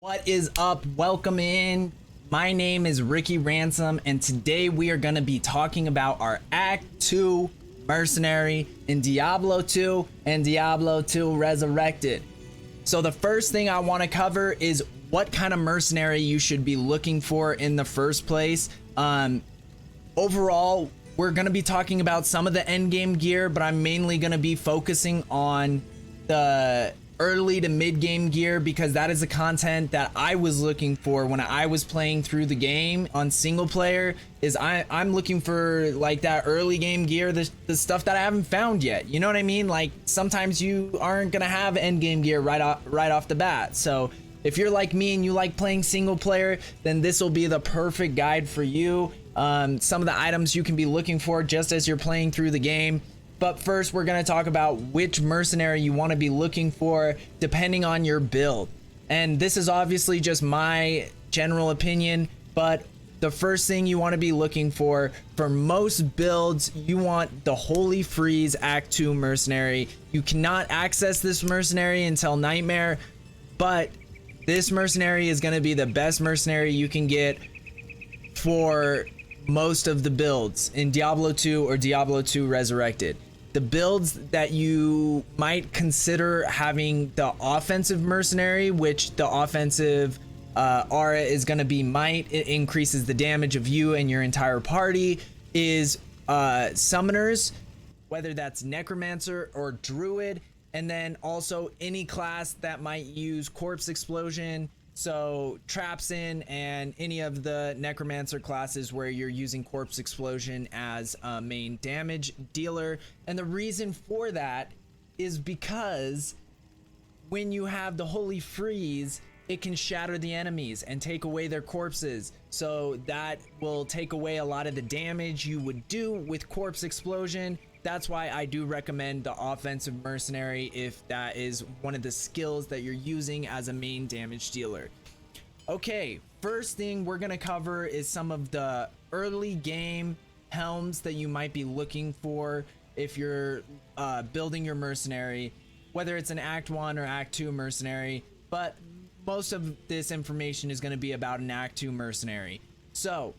What is up? Welcome in. My name is Ricky Ransom, and today we are going to be talking about our Act 2 Mercenary in Diablo 2 and Diablo 2 Resurrected. So the first thing I want to cover is what kind of mercenary you should be looking for in the first place. Overall, we're going to be talking about some of the endgame gear, but I'm mainly going to be focusing on the early to mid game gear because that is the content that I was looking for when I was playing through the game on single player. I'm looking for like that early game gear, the stuff that I haven't found yet. You know what I mean? Like sometimes you aren't gonna have end game gear right off the bat. So if you're like me and you like playing single player, then this will be the perfect guide for you. Some of the items you can be looking for just as you're playing through the game. But first, we're going to talk about which mercenary you want to be looking for depending on your build. And this is obviously just my general opinion, but the first thing you want to be looking for most builds, you want the Holy Freeze Act 2 mercenary. You cannot access this mercenary until Nightmare, but this mercenary is going to be the best mercenary you can get for most of the builds in Diablo 2 or Diablo 2 Resurrected. The builds that you might consider having the offensive mercenary, which the offensive aura is going to be might. It increases the damage of you and your entire party, is summoners, whether that's necromancer or druid, and then also any class that might use corpse explosion. So traps in and any of the necromancer classes where you're using corpse explosion as a main damage dealer. And the reason for that is because when you have the Holy Freeze, it can shatter the enemies and take away their corpses. So that will take away a lot of the damage you would do with corpse explosion. That's why I do recommend the offensive mercenary if that is one of the skills that you're using as a main damage dealer. Okay, first thing we're gonna cover is some of the early game helms that you might be looking for if you're building your mercenary, whether it's an Act 1 or Act 2 mercenary, but most of this information is gonna be about an Act 2 mercenary. So,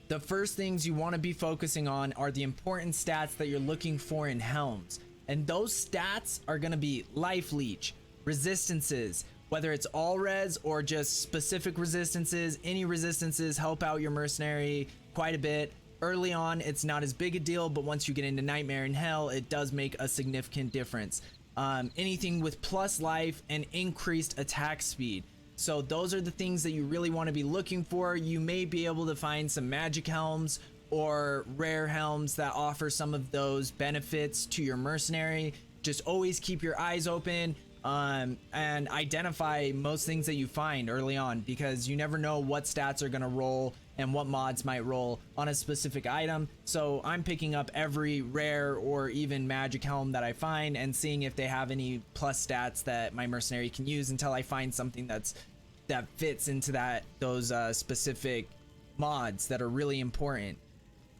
the first things you want to be focusing on are the important stats that you're looking for in helms. And those stats are going to be life leech, resistances, whether it's all res or just specific resistances. Any resistances help out your mercenary quite a bit. Early on, it's not as big a deal, but once you get into Nightmare and Hell, it does make a significant difference. Anything with plus life and increased attack speed. So those are the things that you really want to be looking for. You may be able to find some magic helms or rare helms that offer some of those benefits to your mercenary. Just always keep your eyes open and identify most things that you find early on, because you never know what stats are going to roll and what mods might roll on a specific item. So I'm picking up every rare or even magic helm that I find and seeing if they have any plus stats that my mercenary can use until I find something that fits into those specific mods that are really important.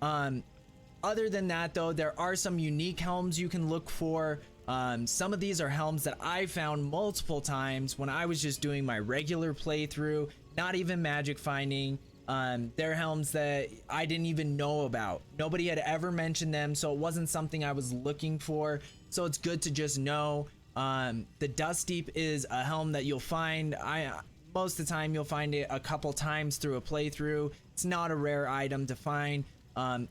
Other than that though, there are some unique helms you can look for. Some of these are helms that I found multiple times when I was just doing my regular playthrough, not even magic finding. They're helms that I didn't even know about. Nobody had ever mentioned them, so it wasn't something I was looking for. So it's good to just know. The Dust Deep is a helm that you'll find. Most of the time you'll find it a couple times through a playthrough. It's not a rare item to find.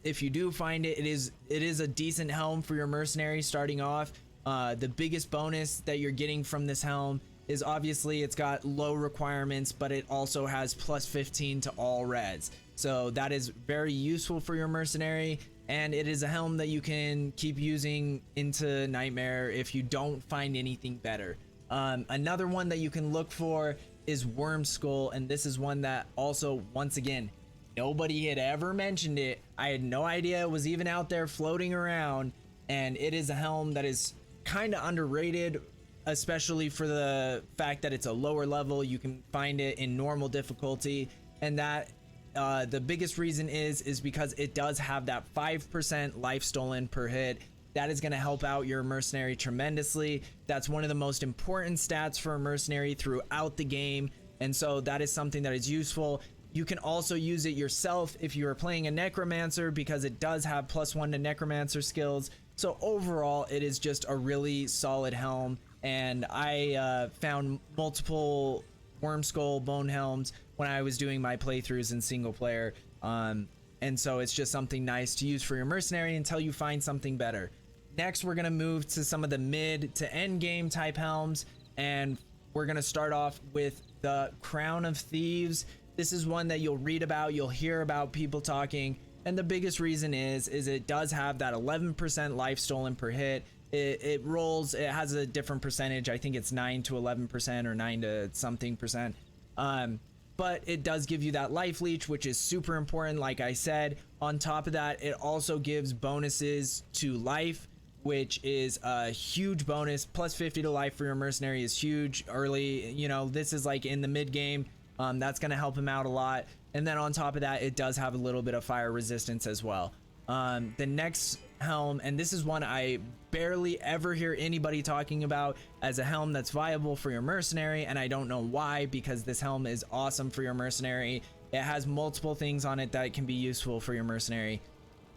If you do find it, it is a decent helm for your mercenary starting off. The biggest bonus that you're getting from this helm is obviously it's got low requirements, but it also has plus 15 to all res. So that is very useful for your mercenary, and it is a helm that you can keep using into Nightmare if you don't find anything better. Another one that you can look for is Worm Skull, and this is one that also, once again, nobody had ever mentioned it. I had no idea it was even out there floating around, and it is a helm that is kind of underrated, especially for the fact that it's a lower level. You can find it in normal difficulty, and that the biggest reason is because it does have that 5% life stolen per hit. that is going to help out your mercenary tremendously. That's one of the most important stats for a mercenary throughout the game, and so that is something that is useful. You can also use it yourself if you are playing a necromancer, because it does have +1 to necromancer skills. So overall, it is just a really solid helm, and I found multiple worm skull bone helms when I was doing my playthroughs in single player, and so it's just something nice to use for your mercenary until you find something better. Next, we're going to move to some of the mid to end game type helms, and we're going to start off with the Crown of Thieves. This is one that you'll read about, you'll hear about people talking, and the biggest reason is it does have that 11% life stolen per hit. It rolls, it has a different percentage. I think it's 9 to 11% or 9 to something percent. But it does give you that life leech, which is super important, like I said. On top of that, it also gives bonuses to life, which is a huge bonus. +50 to life for your mercenary is huge early. You know, this is like in the mid game. That's going to help him out a lot. And then on top of that, it does have a little bit of fire resistance as well. The next helm, and this is one I barely ever hear anybody talking about as a helm that's viable for your mercenary, and I don't know why, because this helm is awesome for your mercenary. It has multiple things on it that can be useful for your mercenary,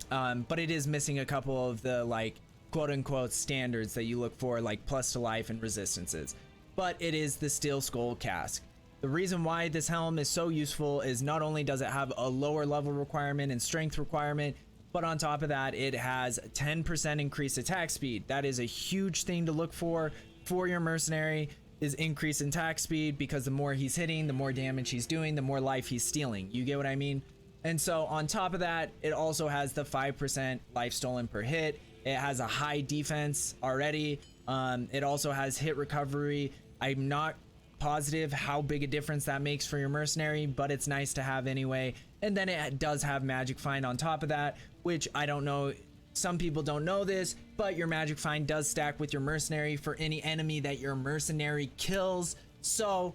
but it is missing a couple of the like quote-unquote standards that you look for, like plus to life and resistances. But it is the Steel Skull Cask. The reason why this helm is so useful is not only does it have a lower level requirement and strength requirement, but on top of that, it has 10% increased attack speed. That is a huge thing to look for your mercenary, is increase in attack speed, because the more he's hitting, the more damage he's doing, the more life he's stealing. You get what I mean? And so on top of that, it also has the 5% life stolen per hit. It has a high defense already. It also has hit recovery. I'm not positive how big a difference that makes for your mercenary, but it's nice to have anyway. And then it does have magic find on top of that, which I don't know, some people don't know this, but your magic find does stack with your mercenary for any enemy that your mercenary kills. So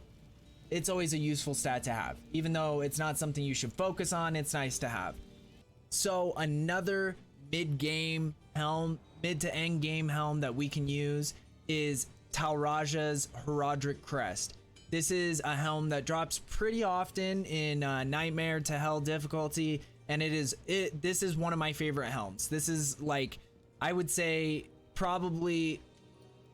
it's always a useful stat to have. Even though it's not something you should focus on, it's nice to have. So another mid-game helm, mid to end game helm that we can use is Talraja's Heraldric Crest. This is a helm that drops pretty often in Nightmare to Hell difficulty, and this is one of my favorite helms. This is, like, I would say probably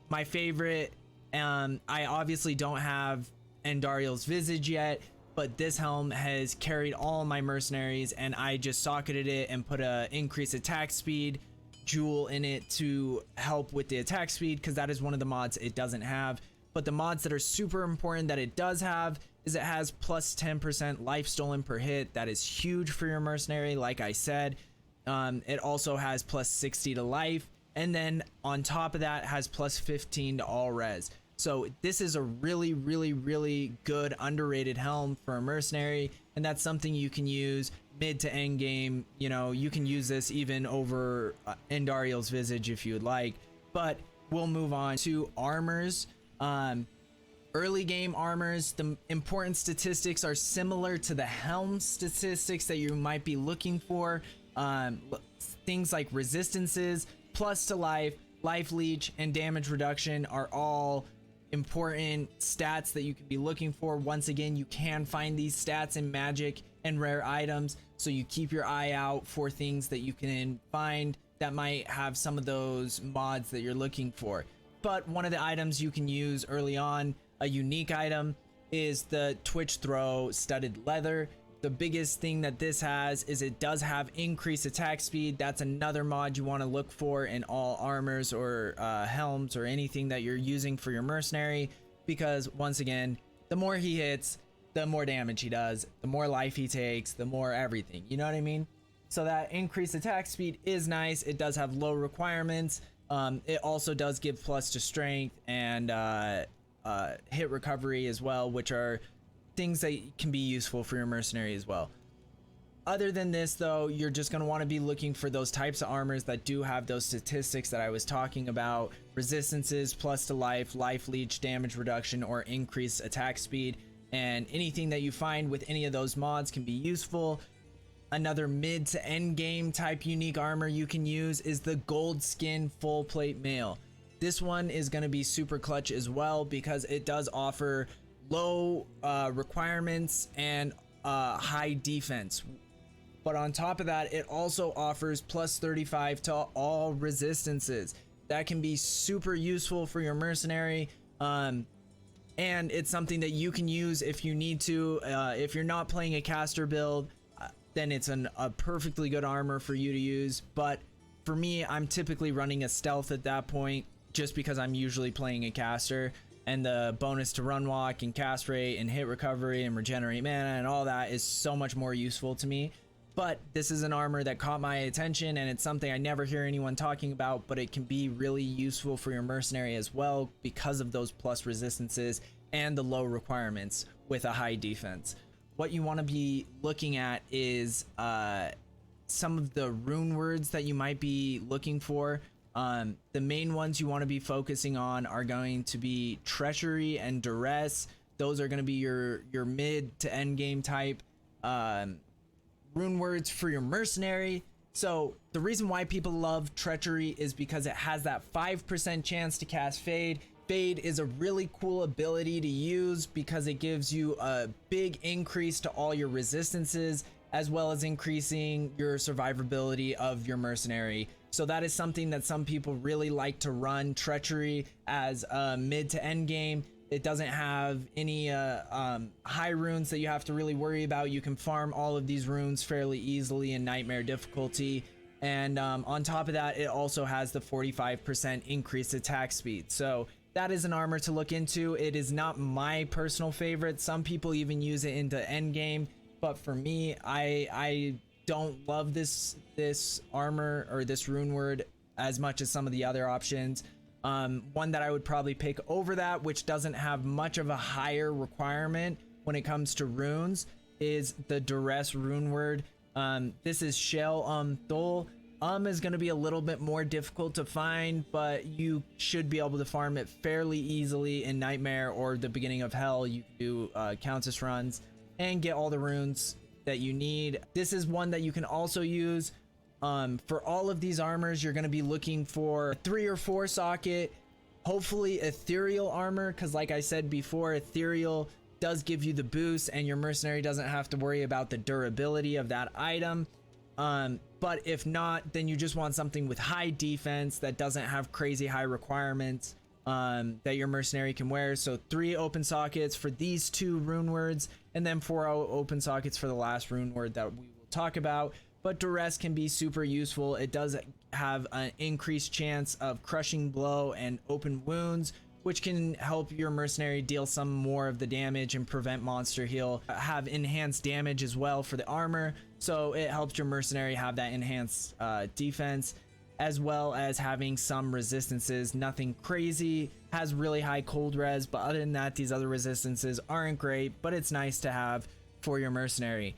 my favorite. I obviously don't have Endariel's Visage yet, but this helm has carried all my mercenaries, and I just socketed it and put a increased attack speed jewel in it to help with the attack speed, because that is one of the mods it doesn't have. But the mods that are super important that it does have is it has plus 10% life stolen per hit. That is huge for your mercenary, like I said. It also has plus 60 to life, and then on top of that has plus 15 to all res. So this is a really, really, really good underrated helm for a mercenary, and that's something you can use mid to end game. You know, you can use this even over Endariel's Visage if you would like. But we'll move on to armors. Early game armors, the important statistics are similar to the helm statistics that you might be looking for. Things like resistances, plus to life, life leech, and damage reduction are all important stats that you can be looking for. Once again, you can find these stats in magic and rare items, so you keep your eye out for things that you can find that might have some of those mods that you're looking for. But one of the items you can use early on, a unique item, is the Twitch Throw Studded Leather. The biggest thing that this has is it does have increased attack speed. That's another mod you want to look for in all armors or helms or anything that you're using for your mercenary, because once again, the more he hits, the more damage he does, the more life he takes, the more everything, you know what I mean? So that increased attack speed is nice. It does have low requirements. It also does give plus to strength and hit recovery as well, which are things that can be useful for your mercenary as well. Other than this though, you're just going to want to be looking for those types of armors that do have those statistics that I was talking about: resistances, plus to life, life leech, damage reduction, or increased attack speed. And anything that you find with any of those mods can be useful. Another mid to end game type unique armor you can use is the gold skin full plate mail. This one is going to be super clutch as well because it does offer low requirements and high defense. But on top of that, it also offers plus 35 to all resistances. That can be super useful for your mercenary. And it's something that you can use if you need to. If you're not playing a caster build, then it's a perfectly good armor for you to use. But for me, I'm typically running a stealth at that point just because I'm usually playing a caster, and the bonus to run walk and cast rate and hit recovery and regenerate mana and all that is so much more useful to me. But this is an armor that caught my attention, and it's something I never hear anyone talking about, but it can be really useful for your mercenary as well because of those plus resistances and the low requirements with a high defense. What you want to be looking at is some of the rune words that you might be looking for. The main ones you want to be focusing on are going to be treachery and duress. Those are going to be your mid to end game type rune words for your mercenary. So the reason why people love treachery is because it has that 5% chance to cast fade. Fade is a really cool ability to use because it gives you a big increase to all your resistances, as well as increasing your survivability of your mercenary. So that is something that some people really like to run treachery as a mid to end game. It doesn't have any high runes that you have to really worry about. You can farm all of these runes fairly easily in nightmare difficulty. And on top of that, it also has the 45% increased attack speed. So that is an armor to look into. It is not my personal favorite. Some people even use it into end game, but for me, I don't love this armor or this rune word as much as some of the other options. One that I would probably pick over that, which doesn't have much of a higher requirement when it comes to runes, is the duress rune word. This is Shell Thul. Is going to be a little bit more difficult to find, but you should be able to farm it fairly easily in Nightmare or the beginning of Hell. You can do Countess runs and get all the runes that you need. This is one that you can also use. For all of these armors, you're going to be looking for a 3 or 4 socket, hopefully ethereal armor, because like I said before, ethereal does give you the boost and your mercenary doesn't have to worry about the durability of that item. But if not, then you just want something with high defense that doesn't have crazy high requirements that your mercenary can wear. So 3 open sockets for these 2 rune words, and then 4 open sockets for the last rune word that we will talk about. But duress can be super useful. It does have an increased chance of crushing blow and open wounds, which can help your mercenary deal some more of the damage and prevent monster heal. Have enhanced damage as well for the armor, so it helps your mercenary have that enhanced defense, as well as having some resistances. Nothing crazy, has really high cold res, but other than that, these other resistances aren't great, but it's nice to have for your mercenary.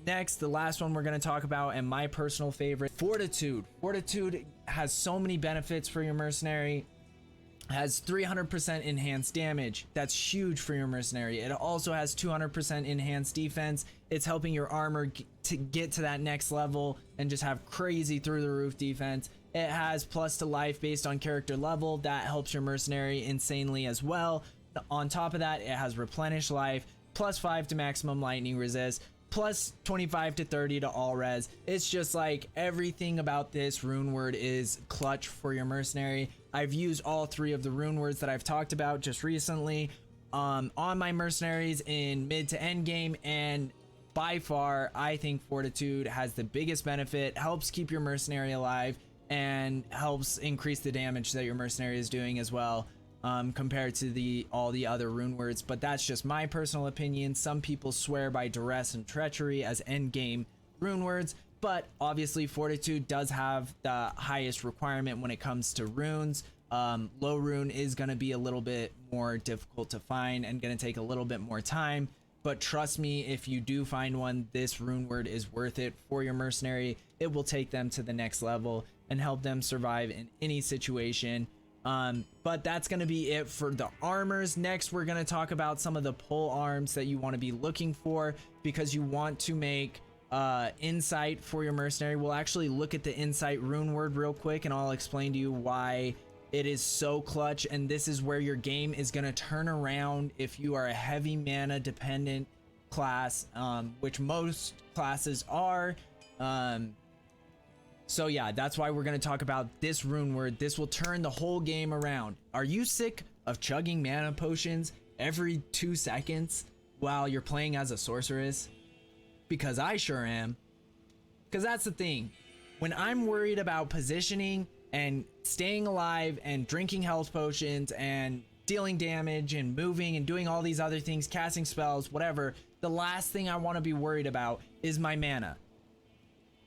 Next, the last one we're going to talk about, and my personal favorite, Fortitude. Fortitude has so many benefits for your mercenary. Has 300% enhanced damage. That's huge for your mercenary. It also has 200% enhanced defense. It's helping your armor to get to that next level and just have crazy through the roof defense. It has plus to life based on character level. That helps your mercenary insanely as well. On top of that, it has replenish life, plus 5 to maximum lightning resist, plus 25 to 30 to all res. It's just like everything about this rune word is clutch for your mercenary. I've used all 3 of the rune words that I've talked about just recently on my mercenaries in mid to end game, and by far I think Fortitude has the biggest benefit, helps keep your mercenary alive, and helps increase the damage that your mercenary is doing as well, compared to all the other rune words. But that's just my personal opinion. Some people swear by duress and treachery as end game rune words, but obviously Fortitude does have the highest requirement when it comes to runes. Low rune is going to be a little bit more difficult to find and going to take a little bit more time, but trust me, if you do find one, this rune word is worth it for your mercenary. It will take them to the next level and help them survive in any situation. But that's going to be it for the armors. Next, we're going to talk about some of the pole arms that you want to be looking for, because you want to make insight for your mercenary. We'll actually look at the insight rune word real quick, and I'll explain to you why it is so clutch. And this is where your game is going to turn around if you are a heavy mana dependent class, which most classes are. So yeah, that's why we're going to talk about this rune word. This will turn the whole game around. Are you sick of chugging mana potions every 2 seconds while you're playing as a sorceress? Because I sure am. Because that's the thing. When I'm worried about positioning and staying alive and drinking health potions and dealing damage and moving and doing all these other things, casting spells, whatever, the last thing I want to be worried about is my mana.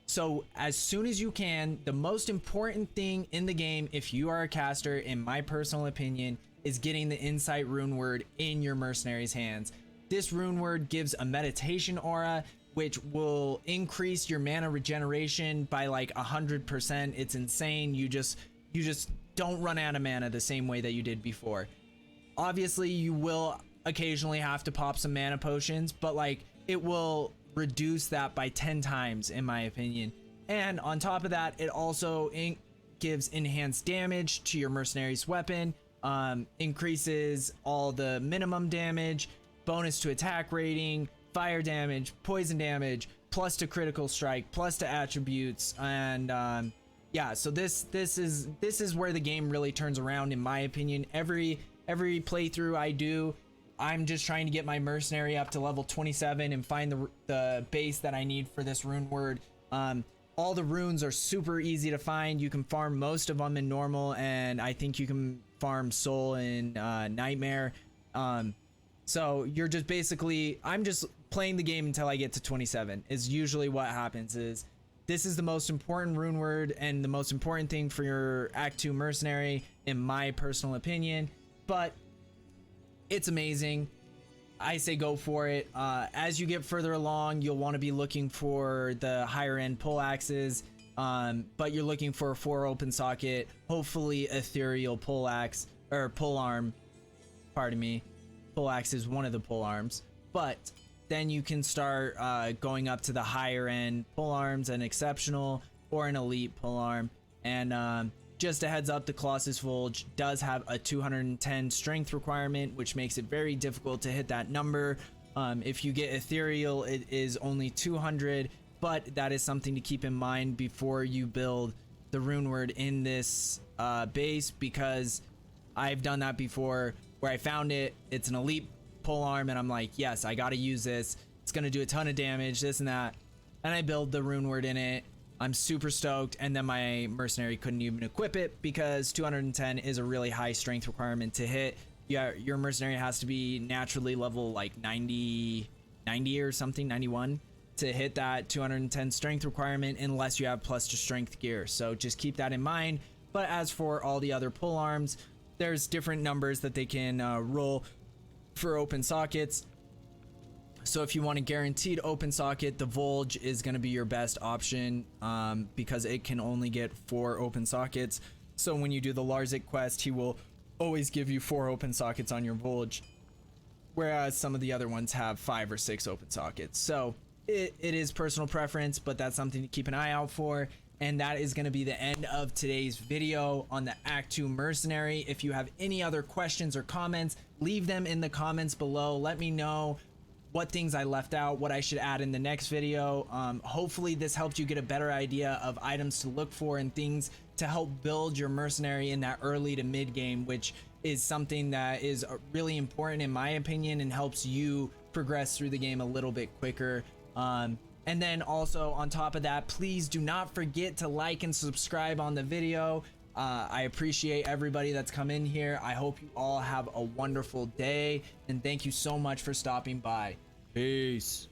So as soon as you can, the most important thing in the game, if you are a caster, in my personal opinion, is getting the insight rune word in your mercenary's hands. This rune word gives a meditation aura, which will increase your mana regeneration by like 100%. It's insane. You just don't run out of mana the same way that you did before. Obviously, you will occasionally have to pop some mana potions, but like it will reduce that by 10 times in my opinion. And on top of that, it also gives enhanced damage to your mercenary's weapon, increases all the minimum damage, bonus to attack rating, fire damage, poison damage, plus to critical strike, plus to attributes. And yeah, so this is where the game really turns around in my opinion. Every playthrough I do, I'm just trying to get my mercenary up to level 27 and find the base that I need for this rune word. All the runes are super easy to find. You can farm most of them in normal, and I think you can farm soul in nightmare. So you're just basically, I'm just playing the game until I get to 27 is usually what happens. Is this is the most important rune word and the most important thing for your Act 2 mercenary in my personal opinion. But it's amazing. I say go for it. As you get further along, you'll want to be looking for the higher end pole axes, but you're looking for a 4 open socket, hopefully ethereal pole axe or pole arm. Pardon me. Pole axe is one of the pole arms, but then you can start going up to the higher end pole arms, an exceptional or an elite pole arm. And just a heads up, the Colossus Vulge does have a 210 strength requirement, which makes it very difficult to hit that number. If you get ethereal, it is only 200, but that is something to keep in mind before you build the rune word in this base, because I've done that before where I found it, it's an elite pole arm, and I'm like, yes, I gotta use this. It's gonna do a ton of damage, this and that. And I build the rune word in it. I'm super stoked, and then my mercenary couldn't even equip it because 210 is a really high strength requirement to hit. Yeah, your mercenary has to be naturally level like 90 or something, 91 to hit that 210 strength requirement unless you have plus to strength gear. So just keep that in mind. But as for all the other pole arms, there's different numbers that they can roll for open sockets. So if you want a guaranteed open socket, the Vulge is going to be your best option because it can only get 4 open sockets. So when you do the Larzik quest, he will always give you 4 open sockets on your Vulge, whereas some of the other ones have 5 or 6 open sockets. So it is personal preference, but that's something to keep an eye out for. And that is going to be the end of today's video on the Act 2 Mercenary. If you have any other questions or comments, leave them in the comments below. Let me know what things I left out, what I should add in the next video. Hopefully this helped you get a better idea of items to look for and things to help build your mercenary in that early to mid game, which is something that is really important in my opinion and helps you progress through the game a little bit quicker. And then also on top of that, please do not forget to like and subscribe on the video. I appreciate everybody that's come in here. I hope you all have a wonderful day, and thank you so much for stopping by. Peace.